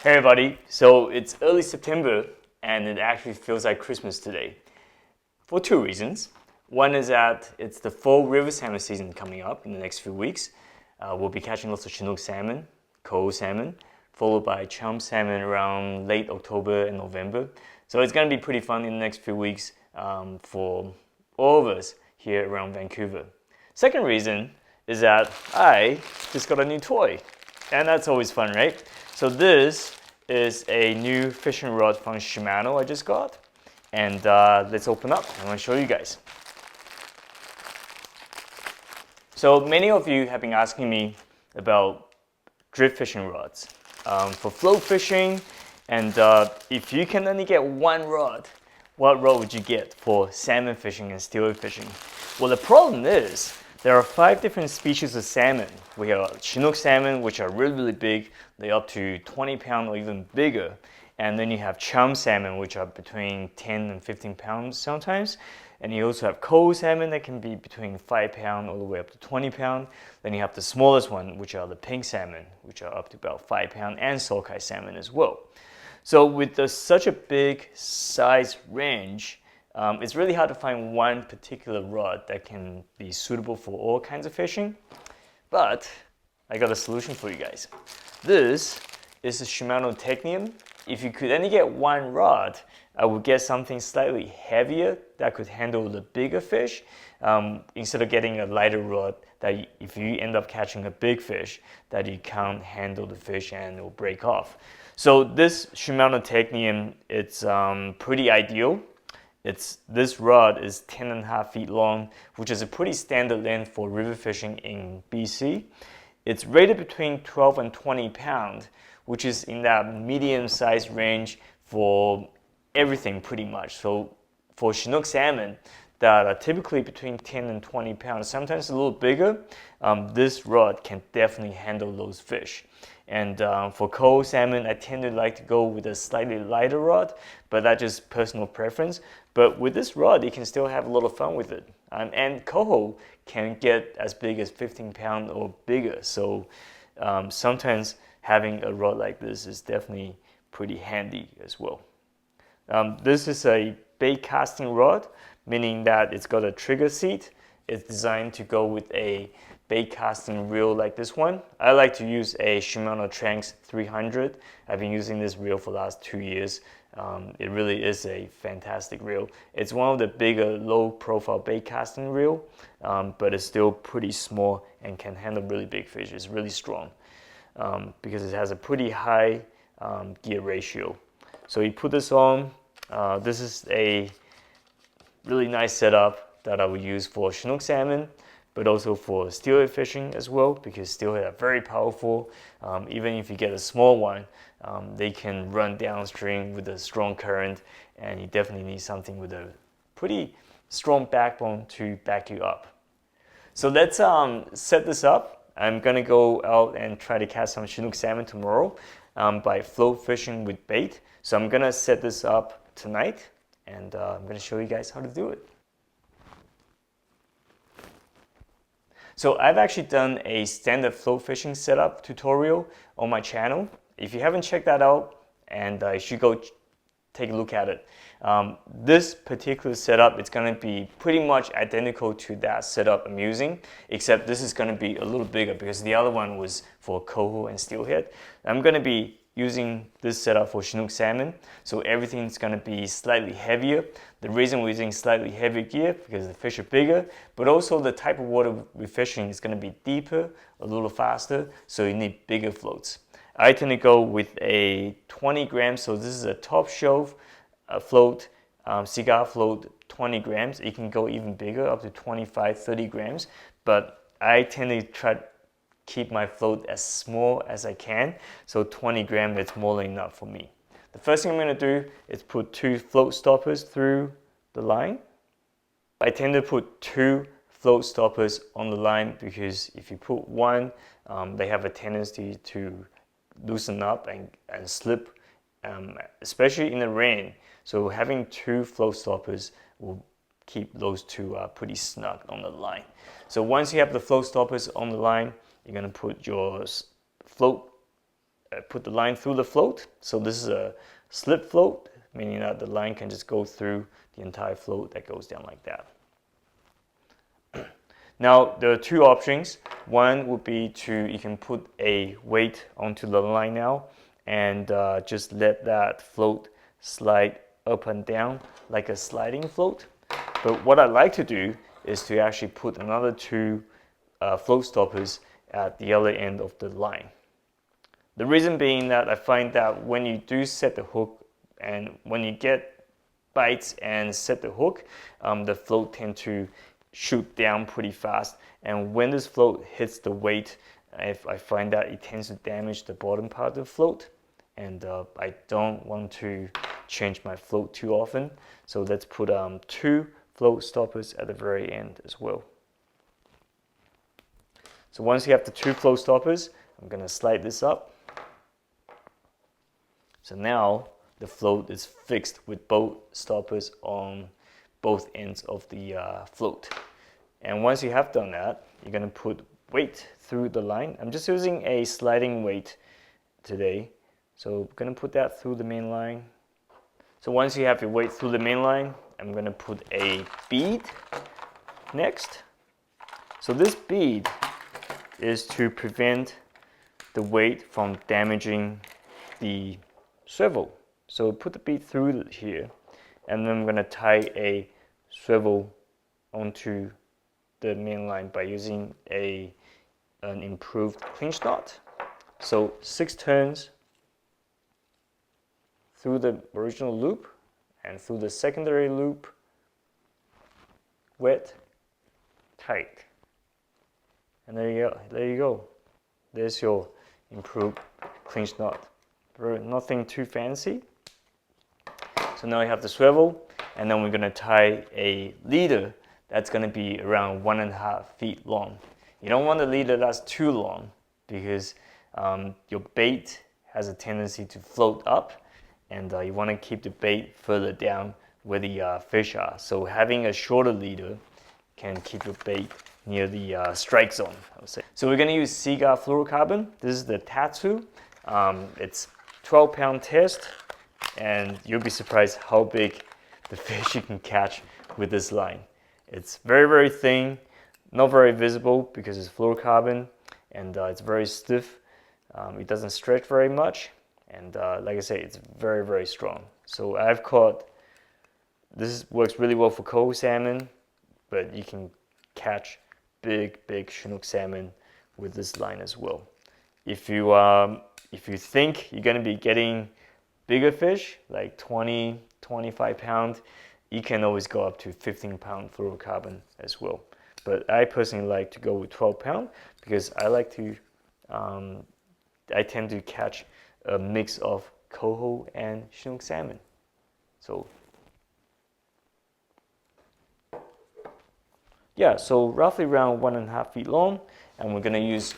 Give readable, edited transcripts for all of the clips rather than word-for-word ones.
Hey everybody, so it's early September and it actually feels like Christmas today for two reasons. One is that it's the fall river salmon season coming up in the next few weeks. We'll be catching lots of Chinook salmon, coho salmon, followed by chum salmon around late October and November. So it's going to be pretty fun in the next few weeks for all of us here around Vancouver. Second reason is that I just got a new toy, and that's always fun, right? So this is a new fishing rod from Shimano I just got, and let's open up. I want to show you guys. So many of you have been asking me about drift fishing rods for float fishing, and if you can only get one rod, what rod would you get for salmon fishing and steelhead fishing? Well, the problem is there are 5 different species of salmon. We have Chinook salmon, which are really, really big. They're up to 20 pounds or even bigger. And then you have chum salmon, which are between 10 and 15 pounds sometimes. And you also have coho salmon that can be between 5 pounds all the way up to 20 pounds. Then you have the smallest one, which are the pink salmon, which are up to about 5 pounds, and sockeye salmon as well. So with such a big size range, it's really hard to find one particular rod that can be suitable for all kinds of fishing, but I got a solution for you guys. This is a Shimano Technium. If you could only get one rod, I would get something slightly heavier that could handle the bigger fish, instead of getting a lighter rod that if you end up catching a big fish, that you can't handle the fish and it will break off. So this Shimano Technium, it's pretty ideal. This rod is 10.5 feet long, which is a pretty standard length for river fishing in BC. It's rated between 12 and 20 pounds, which is in that medium size range for everything pretty much. So for Chinook salmon that are typically between 10 and 20 pounds, sometimes a little bigger, this rod can definitely handle those fish. And for coho salmon, I tend to like to go with a slightly lighter rod, but that's just personal preference. But with this rod, you can still have a lot of fun with it. And coho can get as big as 15 pounds or bigger. So sometimes having a rod like this is definitely pretty handy as well. This is a bait casting rod, meaning that it's got a trigger seat. It's designed to go with a bait casting reel like this one. I like to use a Shimano Tranx 300. I've been using this reel for the last 2 years. It really is a fantastic reel. It's one of the bigger low profile bait casting reel, but it's still pretty small and can handle really big fish. It's really strong because it has a pretty high gear ratio. So you put this on. This is a really nice setup that I would use for Chinook salmon, but also for steelhead fishing as well, because steelhead are very powerful. Even if you get a small one, they can run downstream with a strong current, and you definitely need something with a pretty strong backbone to back you up. So let's set this up. I'm gonna go out and try to catch some Chinook salmon tomorrow by float fishing with bait. So I'm gonna set this up tonight, and I'm gonna show you guys how to do it. So I've actually done a standard float fishing setup tutorial on my channel. If you haven't checked that out, and you should go take a look at it. This particular setup, it's going to be pretty much identical to that setup I'm using, except this is going to be a little bigger because the other one was for coho and steelhead. I'm going to be using this setup for Chinook salmon, so everything's going to be slightly heavier. The reason we're using slightly heavier gear because the fish are bigger, but also the type of water we're fishing is going to be deeper, a little faster, so you need bigger floats. I tend to go with a 20 grams, so this is a top shelf float, Seaguar float, 20 grams. It can go even bigger, up to 25, 30 grams, but I tend to try to keep my float as small as I can, so 20 grams is more than enough for me. The first thing I'm going to do is put 2 float stoppers through the line. I tend to put 2 float stoppers on the line because if you put one, they have a tendency to loosen up and slip, especially in the rain. So having 2 float stoppers will keep those 2 pretty snug on the line. So once you have the float stoppers on the line, you're going to put your float put the line through the float. So this is a slip float, meaning that the line can just go through the entire float that goes down like that. Now there are two options. One would be you can put a weight onto the line now and just let that float slide up and down like a sliding float. But what I like to do is to actually put another two float stoppers at the other end of the line. The reason being that I find that when you do set the hook and when you get bites and set the hook, the float tends to shoot down pretty fast, and when this float hits the weight, I find that it tends to damage the bottom part of the float, and I don't want to change my float too often. So let's put two float stoppers at the very end as well. So once you have the two float stoppers, I'm going to slide this up. So now the float is fixed with both stoppers on both ends of the float. And once you have done that, you're going to put weight through the line. I'm just using a sliding weight today. So I'm going to put that through the main line. So once you have your weight through the main line, I'm going to put a bead next. So this bead is to prevent the weight from damaging the swivel. So put the bead through here, and then I'm going to tie a swivel onto the main line by using an improved clinch knot. So 6 turns through the original loop and through the secondary loop, wet, tight. And there you go. There's your improved clinch knot. Nothing too fancy. So now you have the swivel, and then we're going to tie a leader that's going to be around 1.5 feet long. You don't want a leader that's too long because your bait has a tendency to float up, and you want to keep the bait further down where the fish are. So having a shorter leader can keep your bait near the strike zone, I would say. So we're going to use Seaguar fluorocarbon. This is the Tatsu. It's 12-pound test, and you'll be surprised how big the fish you can catch with this line. It's very, very thin, not very visible because it's fluorocarbon, and it's very stiff. It doesn't stretch very much, and like I say, it's very, very strong. So I've caught, this works really well for coho salmon, but you can catch big Chinook salmon with this line as well. If you think you're going to be getting bigger fish, like 20, 25 pound, you can always go up to 15-pound fluorocarbon as well. But I personally like to go with 12-pound because I like to, I tend to catch a mix of coho and Chinook salmon. So yeah, so roughly around 1.5 feet long, and we're gonna use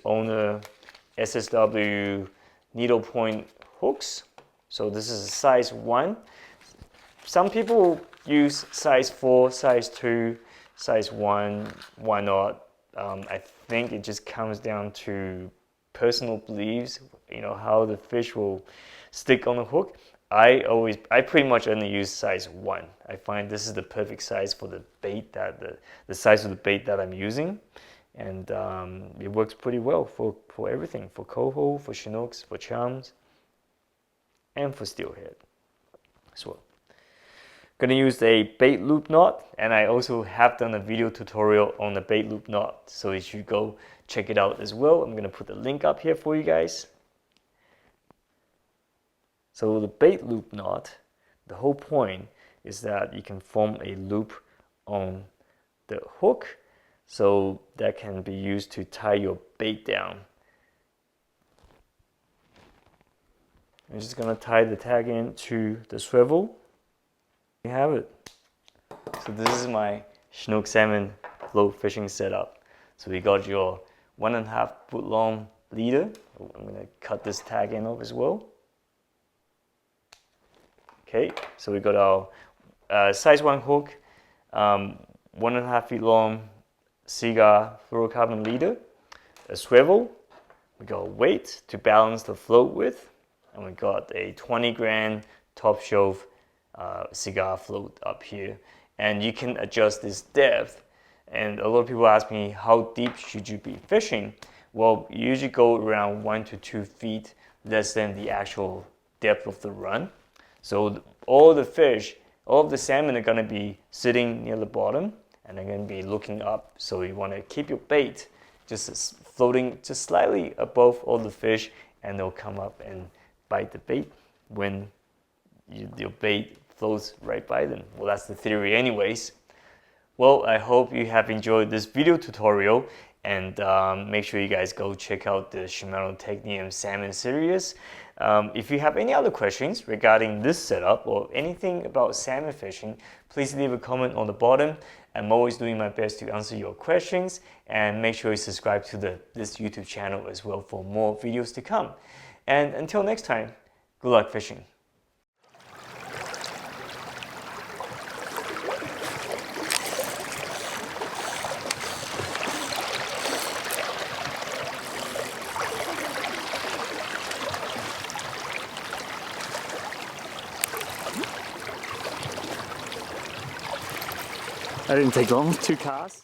Owner SSW needlepoint hooks. So this is a size 1. Some people use size 4, size 2, size 1, why not? I think it just comes down to personal beliefs, how the fish will stick on the hook. I pretty much only use size 1. I find this is the perfect size for the bait the size of the bait that I'm using, and it works pretty well for everything, for coho, for Chinooks, for chums, and for steelhead as well. Gonna use a bait loop knot, and I also have done a video tutorial on the bait loop knot, so you should go check it out as well. I'm gonna put the link up here for you guys. So the bait loop knot, the whole point is that you can form a loop on the hook, so that can be used to tie your bait down. I'm just gonna tie the tag in to the swivel. You have it. So this is my Chinook salmon float fishing setup. So we got your 1.5 foot long leader. I'm gonna cut this tag in off as well. Okay, so we got our size 1 hook, 1.5 feet long Seaguar fluorocarbon leader, a swivel. We got a weight to balance the float with, and we got a 20 gram top shelf Seaguar float up here. And you can adjust this depth. And a lot of people ask me, how deep should you be fishing? Well, you usually go around 1 to 2 feet less than the actual depth of the run. So all the fish, all of the salmon are going to be sitting near the bottom and they're going to be looking up. So you want to keep your bait just floating just slightly above all the fish, and they'll come up and bite the bait when your bait floats right by them. Well, that's the theory anyways. Well, I hope you have enjoyed this video tutorial, and make sure you guys go check out the Shimano Technium Salmon series. If you have any other questions regarding this setup or anything about salmon fishing, please leave a comment on the bottom. I'm always doing my best to answer your questions, and make sure you subscribe to this YouTube channel as well for more videos to come. And until next time, good luck fishing. That didn't take long, 2 casts.